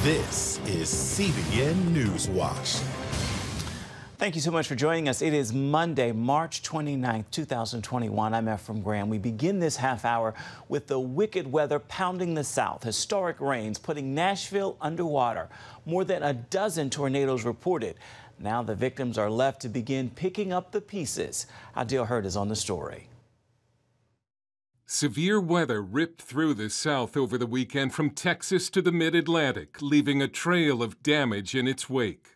This is CBN NewsWatch. Thank you so much for joining us. It is Monday, March 29th, 2021. I'm Ephraim Graham. We begin this half hour with the wicked weather pounding the South. Historic rains putting Nashville underwater. More than a dozen tornadoes reported. Now the victims are left to begin picking up the pieces. Adil Hurd is on the story. Severe weather ripped through the South over the weekend from Texas to the mid-Atlantic, leaving a trail of damage in its wake.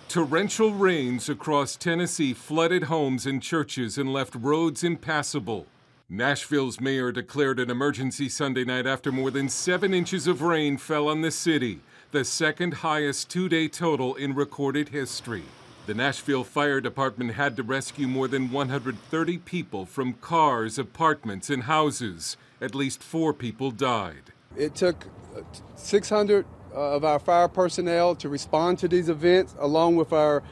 Torrential rains across Tennessee flooded homes and churches and left roads impassable. Nashville's mayor declared an emergency Sunday night after more than 7 inches of rain fell on the city, the second highest two-day total in recorded history. The Nashville Fire Department had to rescue more than 130 people from cars, apartments, and houses. At least 4 people died. It took 600 of our fire personnel to respond to these events, along with our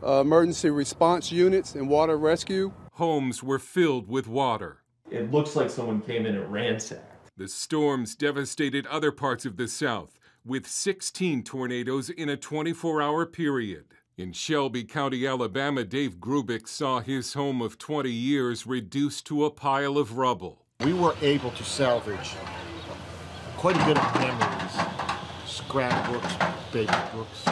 emergency response units and water rescue. Homes were filled with water. It looks like someone came in and ransacked. The storms devastated other parts of the South, with 16 tornadoes in a 24-hour period. In Shelby County, Alabama, Dave Grubik saw his home of 20 years reduced to a pile of rubble. We were able to salvage quite a bit of memories. Scrapbooks, baby books,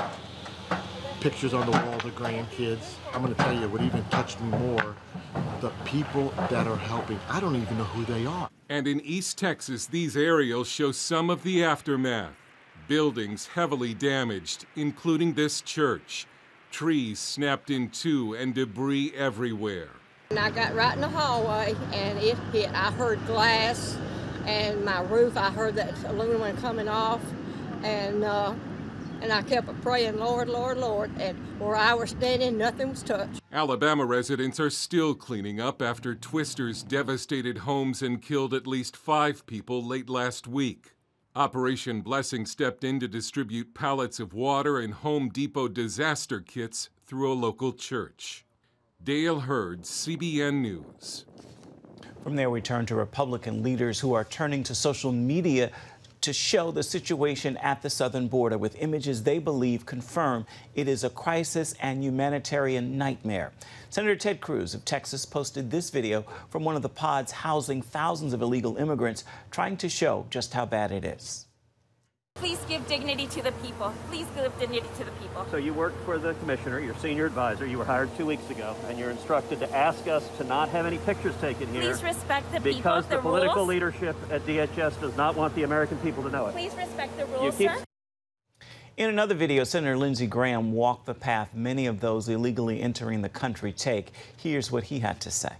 pictures on the wall of the grandkids. I'm going to tell you what even touched me more, the people that are helping. I don't even know who they are. And in East Texas, these aerials show some of the aftermath. Buildings heavily damaged, including this church. Trees snapped in two and debris everywhere. And I got right in the hallway and it hit. I heard glass and my roof, I heard that aluminum coming off. And I kept praying, Lord, Lord, Lord. And where I was standing, nothing was touched. Alabama residents are still cleaning up after twisters devastated homes and killed at least 5 people late last week. Operation Blessing stepped in to distribute pallets of water and Home Depot disaster kits through a local church. Dale Hurd, CBN News. From there, we turn to Republican leaders who are turning to social media to show the situation at the southern border with images they believe confirm it is a crisis and humanitarian nightmare. Senator Ted Cruz of Texas posted this video from one of the pods housing thousands of illegal immigrants, trying to show just how bad it is. Please give dignity to the people. Please give dignity to the people. So you work for the commissioner, your senior advisor. You were hired 2 weeks ago, and you're instructed to ask us to not have any pictures taken here. Please respect the people, because the political rules. Leadership at DHS does not want the American people to know it. Please respect the rules, sir. In another video, Senator Lindsey Graham walked the path many of those illegally entering the country take. Here's what he had to say.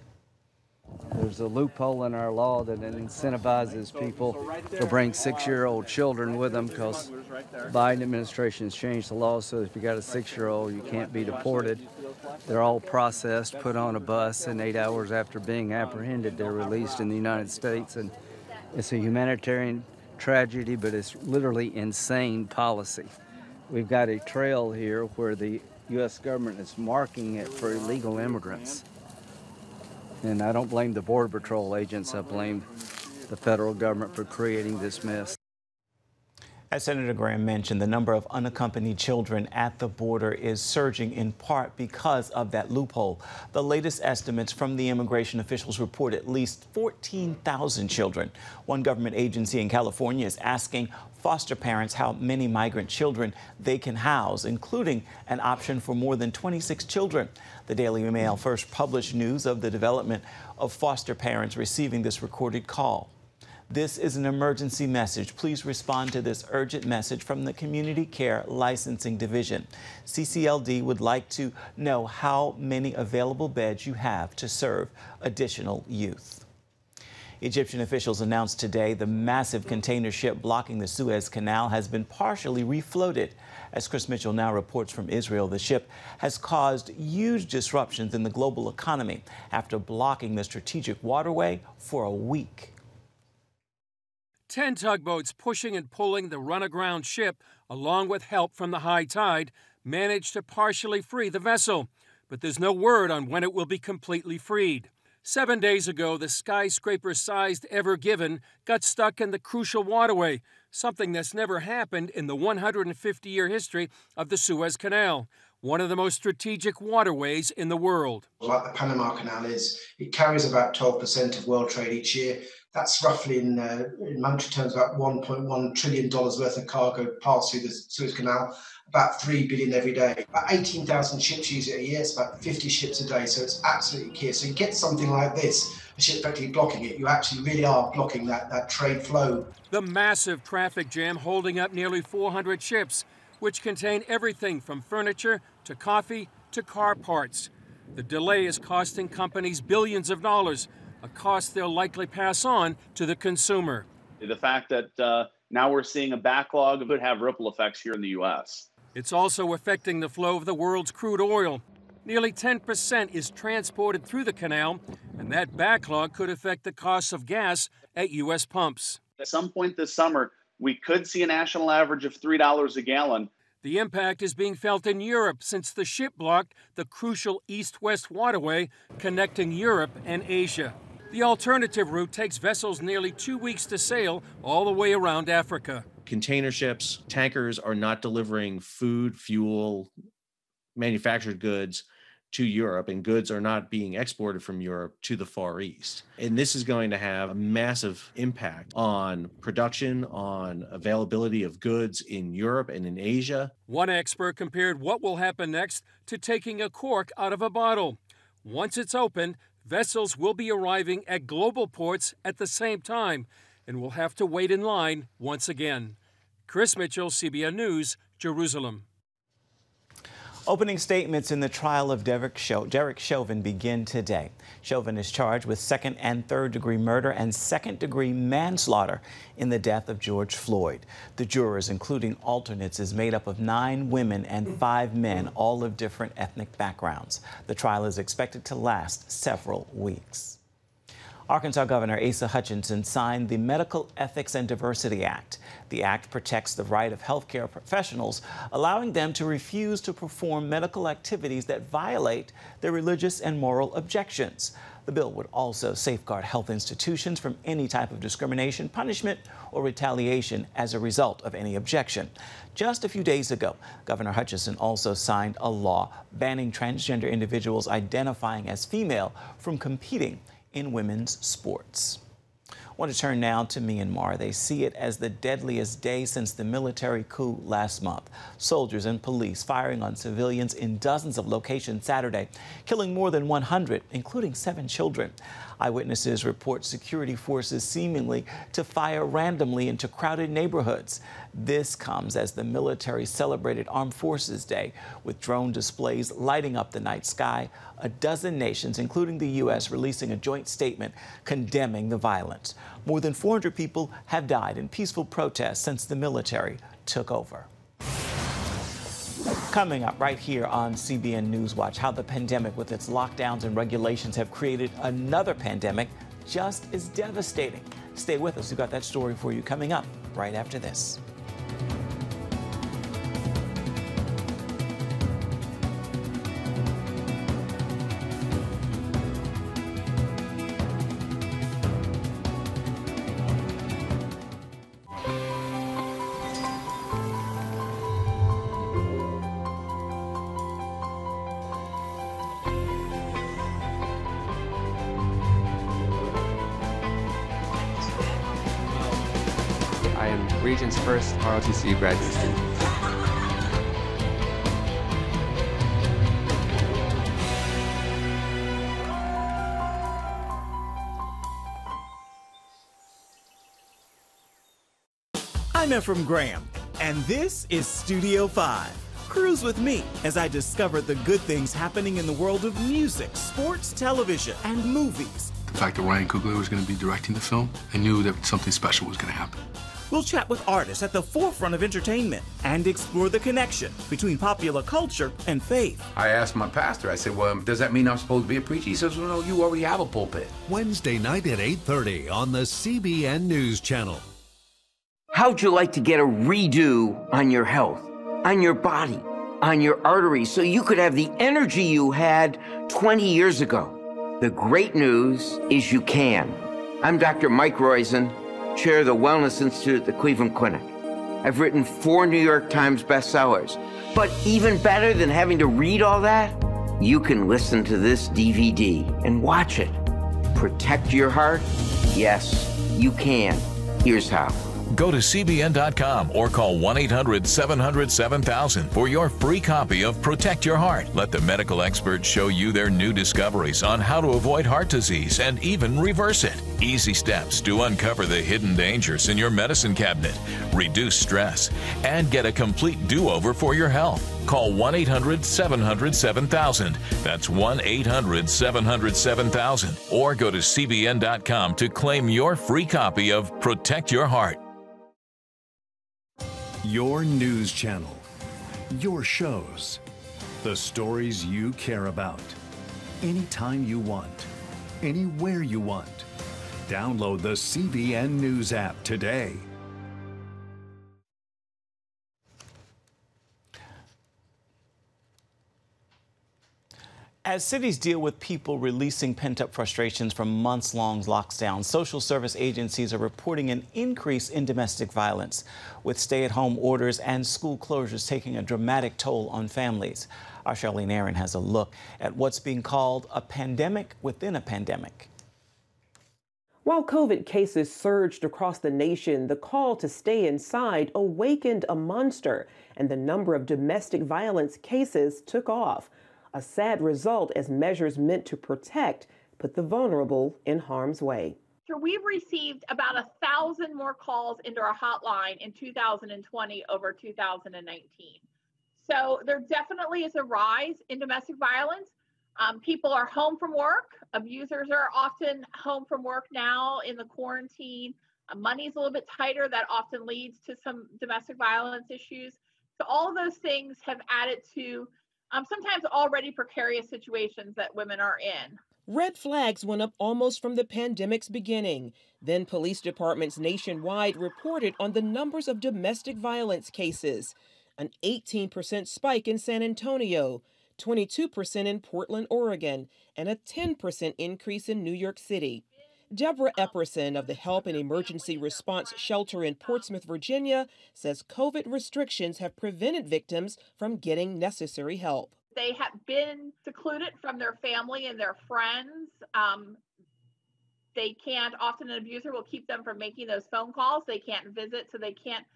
There's a loophole in our law that incentivizes people to bring 6-year-old children with them because the Biden administration has changed the law so if you got a 6-year-old, you can't be deported. They're all processed, put on a bus, and 8 hours after being apprehended, they're released in the United States. And it's a humanitarian tragedy, but it's literally insane policy. We've got a trail here where the U.S. government is marking it for illegal immigrants. And I don't blame the Border Patrol agents, I blame the federal government for creating this mess. As Senator Graham mentioned, the number of unaccompanied children at the border is surging in part because of that loophole. The latest estimates from the immigration officials report at least 14,000 children. One government agency in California is asking foster parents how many migrant children they can house, including an option for more than 26 children. The Daily Mail first published news of the development of foster parents receiving this recorded call. This is an emergency message. Please respond to this urgent message from the Community Care Licensing Division. CCLD would like to know how many available beds you have to serve additional youth. Egyptian officials announced today the massive container ship blocking the Suez Canal has been partially refloated. As Chris Mitchell now reports from Israel, the ship has caused huge disruptions in the global economy after blocking the strategic waterway for a week. 10 tugboats pushing and pulling the run-aground ship, along with help from the high tide, managed to partially free the vessel. But there's no word on when it will be completely freed. 7 days ago, the skyscraper-sized Ever Given got stuck in the crucial waterway. something that's never happened in the 150-year history of the Suez Canal, one of the most strategic waterways in the world. Like the Panama Canal is, it carries about 12% of world trade each year. That's roughly in monetary terms about $1.1 trillion worth of cargo passed through the Suez Canal, about 3 billion every day. About 18,000 ships use it a year, it's about 50 ships a day, so it's absolutely key. So you get something like this, a ship effectively blocking it, you actually really are blocking that trade flow. The massive traffic jam holding up nearly 400 ships, which contain everything from furniture to coffee to car parts. The delay is costing companies billions of dollars, a cost they'll likely pass on to the consumer. The fact that now we're seeing a backlog could have ripple effects here in the U.S. It's also affecting the flow of the world's crude oil. Nearly 10% is transported through the canal, and that backlog could affect the cost of gas at U.S. pumps. At some point this summer, we could see a national average of $3 a gallon. The impact is being felt in Europe since the ship blocked the crucial east-west waterway connecting Europe and Asia. The alternative route takes vessels nearly 2 weeks to sail all the way around Africa. Container ships, tankers are not delivering food, fuel, manufactured goods to Europe, and goods are not being exported from Europe to the Far East. And this is going to have a massive impact on production, on availability of goods in Europe and in Asia. One expert compared what will happen next to taking a cork out of a bottle. Once it's opened, vessels will be arriving at global ports at the same time and will have to wait in line once again. Chris Mitchell, CBN News, Jerusalem. Opening statements in the trial of Derek Chauvin begin today. Chauvin is charged with second and third degree murder and second-degree manslaughter in the death of George Floyd. The jurors, including alternates, is made up of 9 women and 5 men, all of different ethnic backgrounds. The trial is expected to last several weeks. Arkansas Governor Asa Hutchinson signed the Medical Ethics and Diversity Act. The act protects the right of healthcare professionals, allowing them to refuse to perform medical activities that violate their religious and moral objections. The bill would also safeguard health institutions from any type of discrimination, punishment, or retaliation as a result of any objection. Just a few days ago, Governor Hutchinson also signed a law banning transgender individuals identifying as female from competing in women's sports. I want to turn now to Myanmar. They see it as the deadliest day since the military coup last month. Soldiers and police firing on civilians in dozens of locations Saturday, killing more than 100, including 7 children. Eyewitnesses report security forces seemingly to fire randomly into crowded neighborhoods. This comes as the military celebrated Armed Forces Day, with drone displays lighting up the night sky. A dozen nations, including the U.S., releasing a joint statement condemning the violence. More than 400 people have died in peaceful protests since the military took over. Coming up right here on CBN NewsWatch, how the pandemic with its lockdowns and regulations have created another pandemic just as devastating. Stay with us. We've got that story for you coming up right after this. I am Region's first ROTC graduate student. I'm Ephraim Graham, and this is Studio 5. Cruise with me as I discover the good things happening in the world of music, sports, television, and movies. The fact that Ryan Coogler was going to be directing the film, I knew that something special was going to happen. We'll chat with artists at the forefront of entertainment and explore the connection between popular culture and faith. I asked my pastor, I said, well, does that mean I'm supposed to be a preacher? He says, well, no, you already have a pulpit. Wednesday night at 8:30 on the CBN News Channel. How'd you like to get a redo on your health, on your body, on your arteries, so you could have the energy you had 20 years ago? The great news is you can. I'm Dr. Mike Roizen, chair of the Wellness Institute at the Cleveland Clinic. I've written 4 New York Times bestsellers. But even better than having to read all that, you can listen to this DVD and watch it. Protect your heart? Yes, you can. Here's how. Go to CBN.com or call 1-800-700-7000 for your free copy of Protect Your Heart. Let the medical experts show you their new discoveries on how to avoid heart disease and even reverse it. Easy steps to uncover the hidden dangers in your medicine cabinet, reduce stress, and get a complete do-over for your health. Call 1-800-700-7000. That's 1-800-700-7000. Or go to CBN.com to claim your free copy of Protect Your Heart. Your news channel, your shows, the stories you care about. Anytime you want, anywhere you want. Download the CBN News app today. As cities deal with people releasing pent-up frustrations from months-long lockdowns, social service agencies are reporting an increase in domestic violence, with stay-at-home orders and school closures taking a dramatic toll on families. Our Charlene Aaron has a look at what's being called a pandemic within a pandemic. While COVID cases surged across the nation, the call to stay inside awakened a monster, and the number of domestic violence cases took off. A sad result as measures meant to protect put the vulnerable in harm's way. We've received about 1,000 more calls into our hotline in 2020 over 2019. So there definitely is a rise in domestic violence. People are home from work. Abusers are often home from work now in the quarantine. Money's a little bit tighter. That often leads to some domestic violence issues. So all of those things have added to sometimes already precarious situations that women are in. Red flags went up almost from the pandemic's beginning. Then police departments nationwide reported on the numbers of domestic violence cases. An 18% spike in San Antonio, 22% in Portland, Oregon, and a 10% increase in New York City. Deborah Epperson of the Help and Emergency Response Shelter in Portsmouth, Virginia, says COVID restrictions have prevented victims from getting necessary help. They have been secluded from their family and their friends. They can't, often an abuser will keep them from making those phone calls. They can't visit, so they can't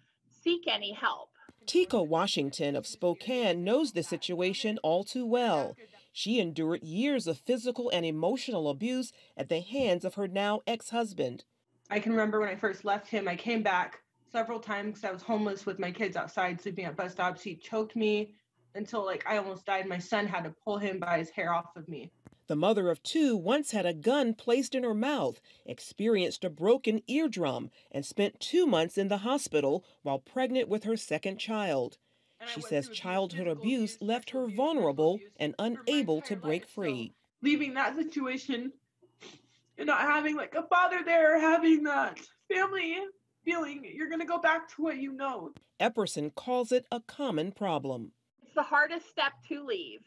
seek any help. Tika Washington of Spokane knows the situation all too well. She endured years of physical and emotional abuse at the hands of her now ex-husband. I can remember when I first left him, I came back several times because I was homeless with my kids outside sleeping at bus stops. He choked me until I almost died. My son had to pull him by his hair off of me. The mother of 2 once had a gun placed in her mouth, experienced a broken eardrum, and spent 2 months in the hospital while pregnant with her second child. She says childhood abuse left her vulnerable and unable to break free. Leaving that situation and not having a father there, having that family feeling, you're going to go back to what you know. Epperson calls it a common problem. It's the hardest step to leave,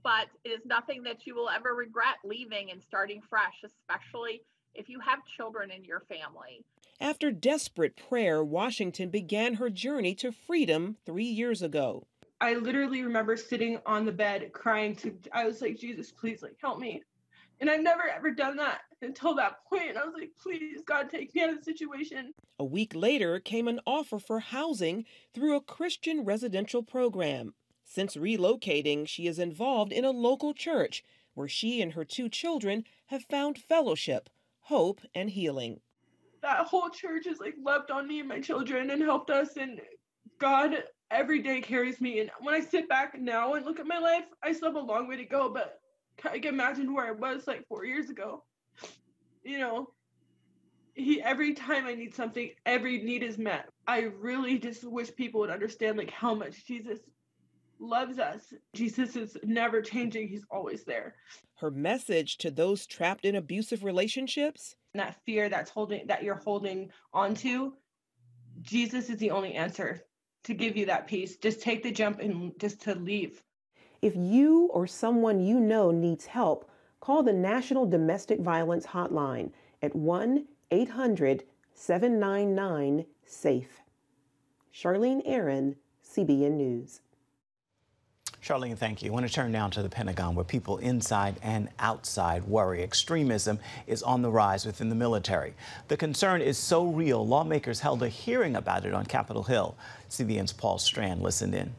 but it is nothing that you will ever regret leaving and starting fresh, especially if you have children in your family. After desperate prayer, Washington began her journey to freedom 3 years ago. I literally remember sitting on the bed crying I was like, Jesus, please, help me. And I've never ever done that until that point. I was like, please, God, take me out of the situation. A week later came an offer for housing through a Christian residential program. Since relocating, she is involved in a local church where she and her 2 children have found fellowship, hope, and healing. That whole church has loved on me and my children and helped us, and God every day carries me. And when I sit back now and look at my life, I still have a long way to go, but I can imagine where I was 4 years ago. Every time I need something, every need is met. I really just wish people would understand how much Jesus loves us. Jesus is never changing. He's always there. Her message to those trapped in abusive relationships? That fear that you're holding onto, Jesus is the only answer to give you that peace. Just take the jump and just to leave. If you or someone you know needs help, call the National Domestic Violence Hotline at 1-800-999-3600. 888-799-SAFE. Charlene Aaron, CBN News. Charlene, thank you. I want to turn now to the Pentagon, where people inside and outside worry extremism is on the rise within the military. The concern is so real, lawmakers held a hearing about it on Capitol Hill. CBN's Paul Strand listened in.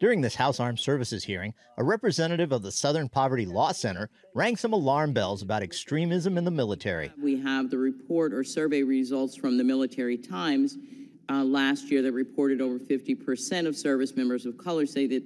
During this House Armed Services hearing, a representative of the Southern Poverty Law Center rang some alarm bells about extremism in the military. We have the report or survey results from the Military Times last year that reported over 50% of service members of color say that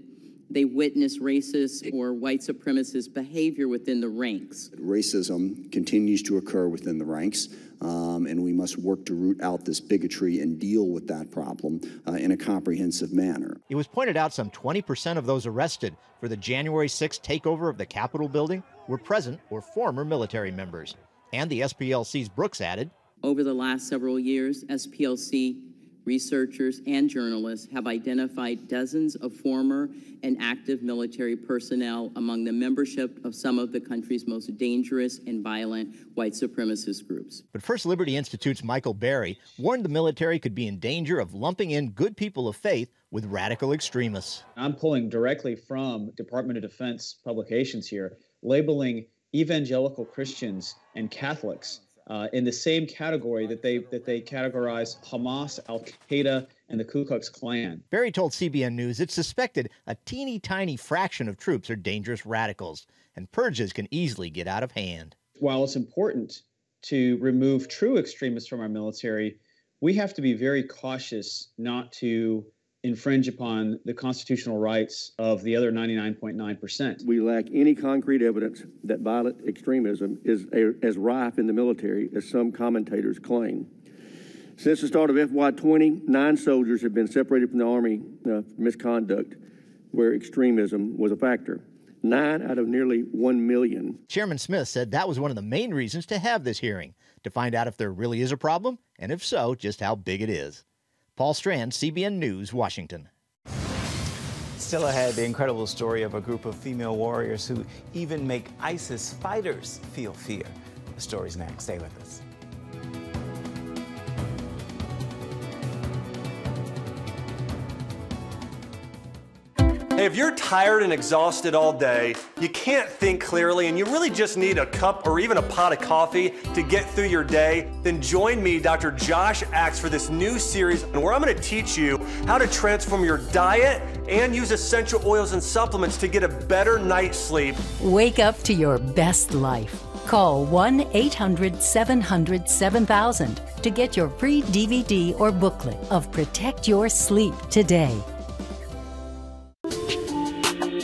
they witness racist or white supremacist behavior within the ranks. Racism continues to occur within the ranks, and we must work to root out this bigotry and deal with that problem in a comprehensive manner. It was pointed out some 20% of those arrested for the January 6th takeover of the Capitol building were present or former military members. And the SPLC's Brooks added, over the last several years, SPLC researchers and journalists have identified dozens of former and active military personnel among the membership of some of the country's most dangerous and violent white supremacist groups. But First Liberty Institute's Michael Berry warned the military could be in danger of lumping in good people of faith with radical extremists. I'm pulling directly from Department of Defense publications here, labeling evangelical Christians and Catholics in the same category that they categorize Hamas, Al-Qaeda, and the Ku Klux Klan. Berry told CBN News it's suspected a teeny tiny fraction of troops are dangerous radicals, and purges can easily get out of hand. While it's important to remove true extremists from our military, we have to be very cautious not to infringe upon the constitutional rights of the other 99.9%. We lack any concrete evidence that violent extremism is as rife in the military as some commentators claim. Since the start of FY20, 9 soldiers have been separated from the Army for misconduct where extremism was a factor. 9 out of nearly 1 million. Chairman Smith said that was one of the main reasons to have this hearing, to find out if there really is a problem, and if so, just how big it is. Paul Strand, CBN News, Washington. Still ahead, the incredible story of a group of female warriors who even make ISIS fighters feel fear. The story's next. Stay with us. Hey, if you're tired and exhausted all day, you can't think clearly, and you really just need a cup or even a pot of coffee to get through your day, then join me, Dr. Josh Axe, for this new series where I'm going to teach you how to transform your diet and use essential oils and supplements to get a better night's sleep. Wake up to your best life. Call 1-800-700-7000 to get your free DVD or booklet of Protect Your Sleep today.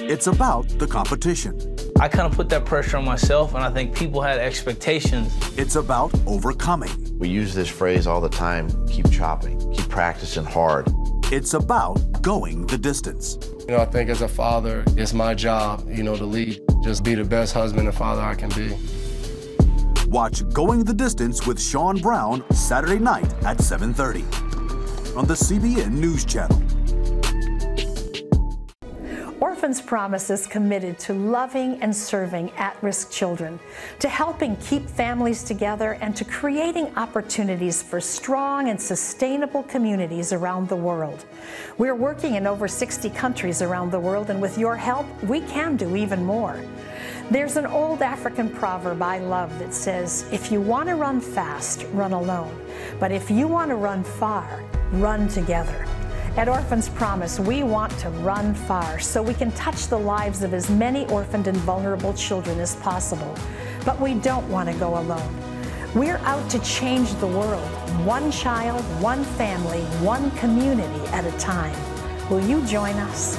It's about the competition. I kind of put that pressure on myself, and I think people had expectations. It's about overcoming. We use this phrase all the time, keep chopping, keep practicing hard. It's about going the distance. You know, I think as a father, it's my job, to lead. Just be the best husband and father I can be. Watch Going the Distance with Sean Brown Saturday night at 7:30 on the CBN News Channel. Orphans Promise is committed to loving and serving at-risk children, to helping keep families together, and to creating opportunities for strong and sustainable communities around the world. We're working in over 60 countries around the world, and with your help, we can do even more. There's an old African proverb I love that says, if you want to run fast, run alone. But if you want to run far, run together. At Orphans Promise, we want to run far so we can touch the lives of as many orphaned and vulnerable children as possible. But we don't want to go alone. We're out to change the world, one child, one family, one community at a time. Will you join us?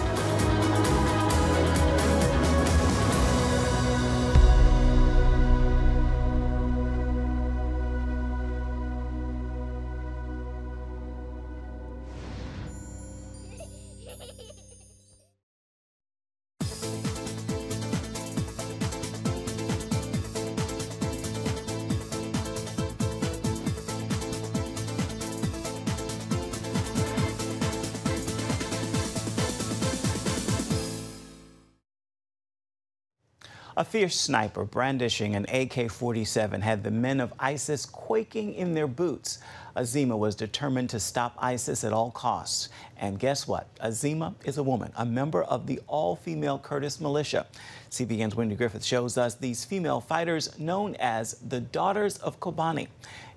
A fierce sniper brandishing an AK-47 had the men of ISIS quaking in their boots. Azima was determined to stop ISIS at all costs. And guess what? Azima is a woman, a member of the all-female Kurdish militia. CBN's Wendy Griffith shows us these female fighters known as the Daughters of Kobani.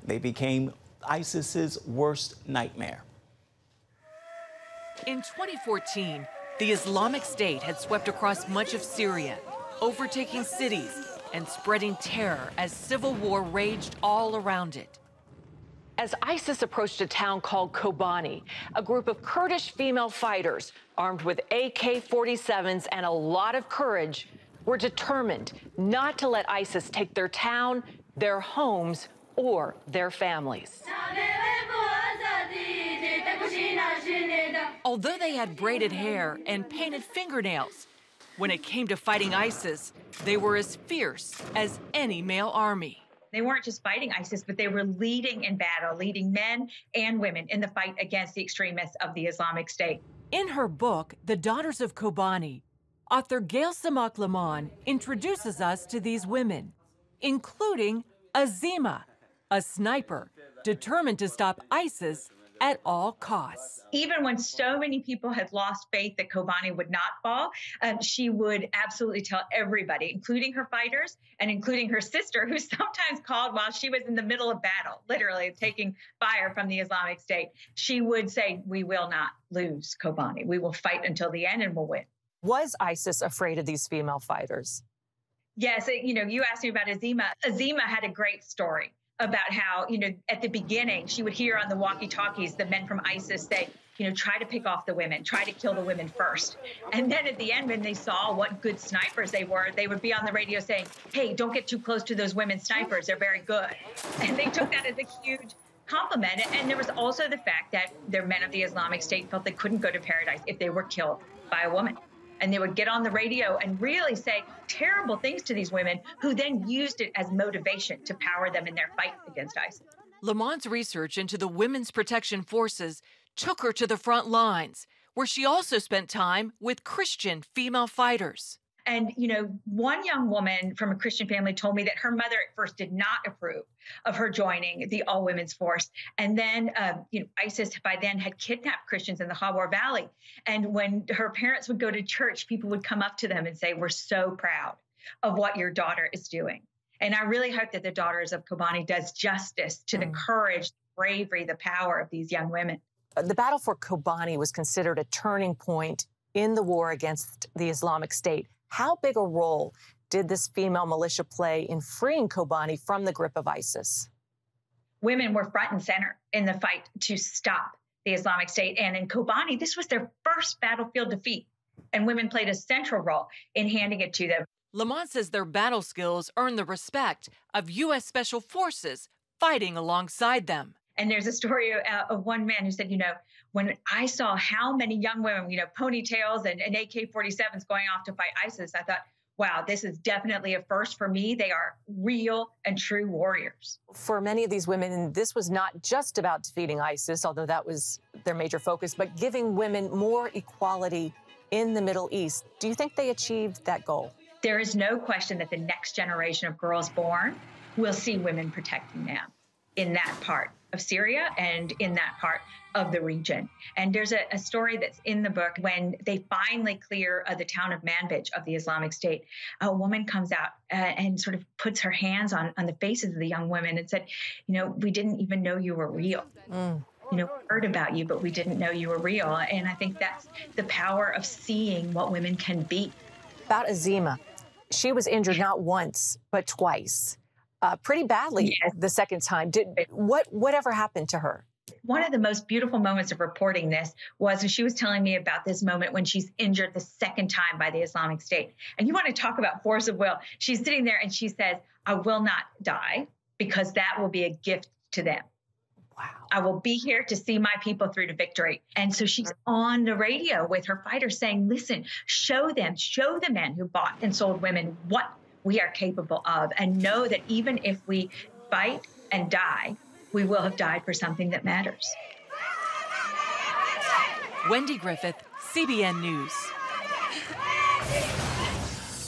They became ISIS's worst nightmare. In 2014, the Islamic State had swept across much of Syria, overtaking cities and spreading terror as civil war raged all around it. As ISIS approached a town called Kobani, a group of Kurdish female fighters armed with AK-47s and a lot of courage were determined not to let ISIS take their town, their homes, or their families. Although they had braided hair and painted fingernails, when it came to fighting ISIS, they were as fierce as any male army. They weren't just fighting ISIS, but they were leading in battle, leading men and women in the fight against the extremists of the Islamic State. In her book, The Daughters of Kobani, author Gail Samak Lamon introduces us to these women, including Azima, a sniper determined to stop ISIS at all costs. Even when so many people had lost faith that Kobani would not fall, she would absolutely tell everybody, including her fighters and including her sister, who sometimes called while she was in the middle of battle, literally taking fire from the Islamic State. She would say, "We will not lose Kobani. We will fight until the end and we'll win." Was ISIS afraid of these female fighters? Yes, you asked me about Azima. Azima had a great story about how, at the beginning, she would hear on the walkie-talkies the men from ISIS say, try to pick off the women, try to kill the women first. And then at the end, when they saw what good snipers they were, they would be on the radio saying, "Hey, don't get too close to those women snipers. They're very good." And they took that as a huge compliment. And there was also the fact that their men of the Islamic State felt they couldn't go to paradise if they were killed by a woman. And they would get on the radio and really say terrible things to these women, who then used it as motivation to power them in their fight against ISIS. Lamont's research into the Women's Protection Forces took her to the front lines, where she also spent time with Christian female fighters. And, one young woman from a Christian family told me that her mother at first did not approve of her joining the all-women's force. And then, ISIS by then had kidnapped Christians in the Hawar Valley. And when her parents would go to church, people would come up to them and say, "We're so proud of what your daughter is doing." And I really hope that the Daughters of Kobani does justice to the courage, bravery, the power of these young women. The battle for Kobani was considered a turning point in the war against the Islamic State. How big a role did this female militia play in freeing Kobani from the grip of ISIS? Women were front and center in the fight to stop the Islamic State. And in Kobani, this was their first battlefield defeat. And women played a central role in handing it to them. Lamont says their battle skills earned the respect of U.S. Special Forces fighting alongside them. And there's a story of one man who said, when I saw how many young women, ponytails and AK-47s going off to fight ISIS, I thought, wow, this is definitely a first for me. They are real and true warriors. For many of these women, this was not just about defeating ISIS, although that was their major focus, but giving women more equality in the Middle East. Do you think they achieved that goal? There is no question that the next generation of girls born will see women protecting them in that part of Syria and in that part of the region. And there's a story that's in the book when they finally clear the town of Manbij of the Islamic State. A woman comes out and sort of puts her hands on the faces of the young women and said, "We didn't even know you were real. We heard about you, but we didn't know you were real." And I think that's the power of seeing what women can be. About Azima, she was injured not once, but twice. Pretty badly the second time. Whatever happened to her? One of the most beautiful moments of reporting this was when she was telling me about this moment when she's injured the second time by the Islamic State. And you want to talk about force of will. She's sitting there and she says, "I will not die because that will be a gift to them. Wow. I will be here to see my people through to victory." And so she's on the radio with her fighters saying, "Listen, show the men who bought and sold women what we are capable of, and know that even if we fight and die, we will have died for something that matters." Wendy Griffith, CBN News.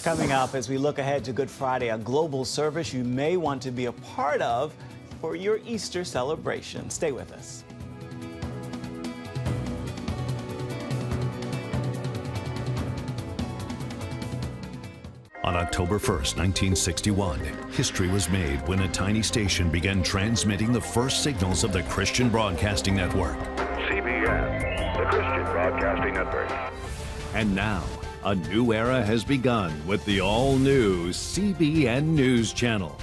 Coming up as we look ahead to Good Friday, a global service you may want to be a part of for your Easter celebration. Stay with us. On October 1st, 1961, history was made when a tiny station began transmitting the first signals of the Christian Broadcasting Network. CBN, the Christian Broadcasting Network. And now, a new era has begun with the all-new CBN News Channel.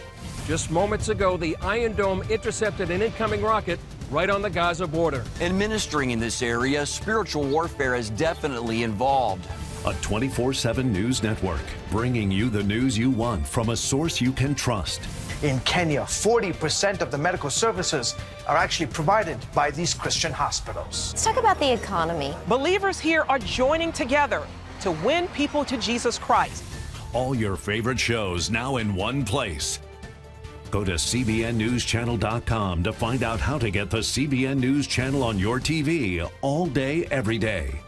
Just moments ago, the Iron Dome intercepted an incoming rocket right on the Gaza border. And ministering in this area, spiritual warfare is definitely involved. A 24/7 news network, bringing you the news you want from a source you can trust. In Kenya, 40% of the medical services are actually provided by these Christian hospitals. Let's talk about the economy. Believers here are joining together to win people to Jesus Christ. All your favorite shows now in one place. Go to CBNNewsChannel.com to find out how to get the CBN News Channel on your TV all day, every day.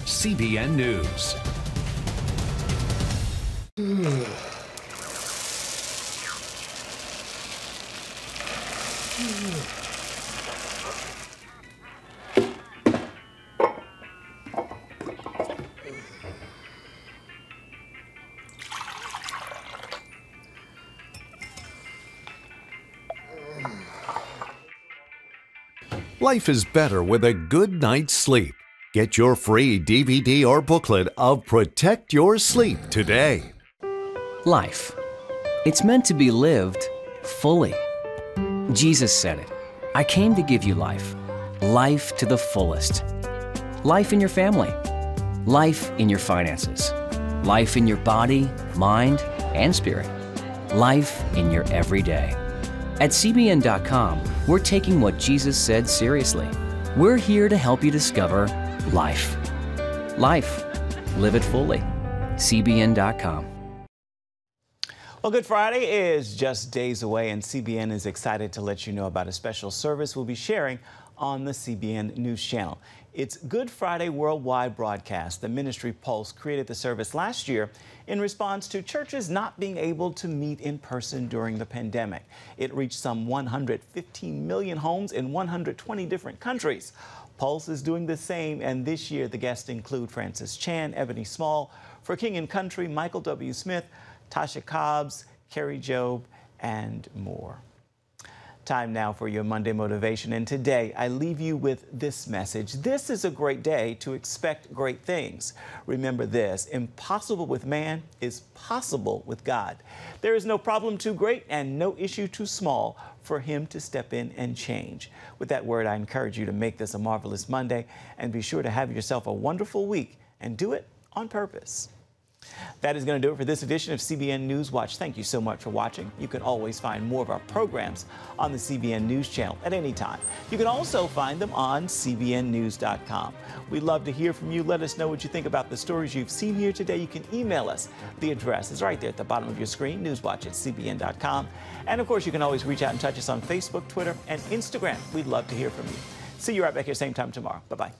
CBN News. Life is better with a good night's sleep. Get your free DVD or booklet of Protect Your Sleep today. Life. It's meant to be lived fully. Jesus said it. I came to give you life. Life to the fullest. Life in your family. Life in your finances. Life in your body, mind, and spirit. Life in your everyday. At CBN.com, we're taking what Jesus said seriously. We're here to help you discover life. Life. Live it fully. CBN.com. Well, Good Friday is just days away, and CBN is excited to let you know about a special service we'll be sharing on the CBN News Channel. It's Good Friday Worldwide Broadcast. The Ministry Pulse created the service last year in response to churches not being able to meet in person during the pandemic. It reached some 115 million homes in 120 different countries. Pulse is doing the same, and this year the guests include Francis Chan, Ebony Small, For King and Country, Michael W. Smith, Tasha Cobbs, Carrie Job, and more. Time now for your Monday Motivation, and today I leave you with this message. This is a great day to expect great things. Remember this: impossible with man is possible with God. There is no problem too great and no issue too small for him to step in and change. With that word, I encourage you to make this a marvelous Monday, and be sure to have yourself a wonderful week and do it on purpose. That is going to do it for this edition of CBN News Watch. Thank you so much for watching. You can always find more of our programs on the CBN News Channel at any time. You can also find them on CBNNews.com. We'd love to hear from you. Let us know what you think about the stories you've seen here today. You can email us. The address is right there at the bottom of your screen, newswatch@cbn.com. And of course, you can always reach out and touch us on Facebook, Twitter, and Instagram. We'd love to hear from you. See you right back here same time tomorrow. Bye-bye.